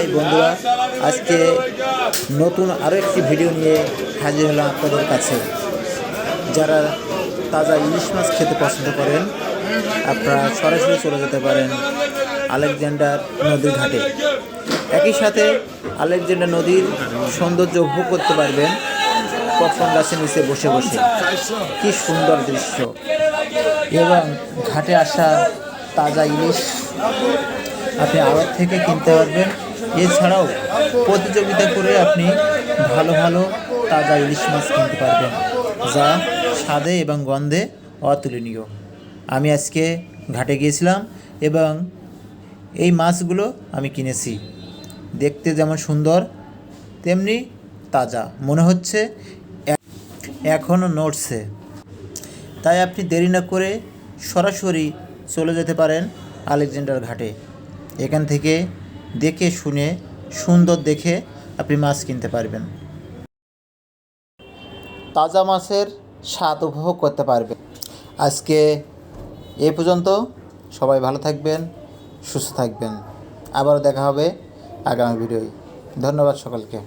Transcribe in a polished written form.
High বন্ধুরা, আজকে নতুন আরও একটি ভিডিও নিয়ে হাজির হলাম আপনাদের কাছে। যারা তাজা ইলিশ মাছ খেতে পছন্দ করেন আপনারা সরাসরি চলে যেতে পারেন আলেকজান্ডার নদীর ঘাটে। একই সাথে আলেকজান্ডার নদীর সৌন্দর্য উপভোগ করতে পারবেন পপকর্ন গাছের নিচে বসে বসে। কি সুন্দর দৃশ্য, এবং ঘাটে আসা তাজা ইলিশ আপনি আড়ত থেকে কিনতে পারবেন। এছাড়াও প্রতিযোগিতা করে আপনি ভালো ভালো তাজা ইলিশ মাছ কিনতে পারবেন, যা স্বাদে এবং গন্ধে অতুলনীয়। আমি আজকে ঘাটে গিয়েছিলাম এবং এই মাছগুলো আমি কিনেছি। দেখতে যেমন সুন্দর তেমনি তাজা, মনে হচ্ছে এখনও নড়ছে। তাই আপনি দেরি না করে সরাসরি চলে যেতে পারেন আলেকজান্ডার ঘাটে। এখান থেকে দেখে শুনে সুন্দর দেখে আপনি মাছ কিনতে পারবেন, তাজা মাছের স্বাদ উপভোগ করতে পারবেন। আজকে এই পর্যন্ত। সবাই ভালো থাকবেন, সুস্থ থাকবেন। আবারও দেখা হবে আগামী ভিডিওয়। ধন্যবাদ সকলকে।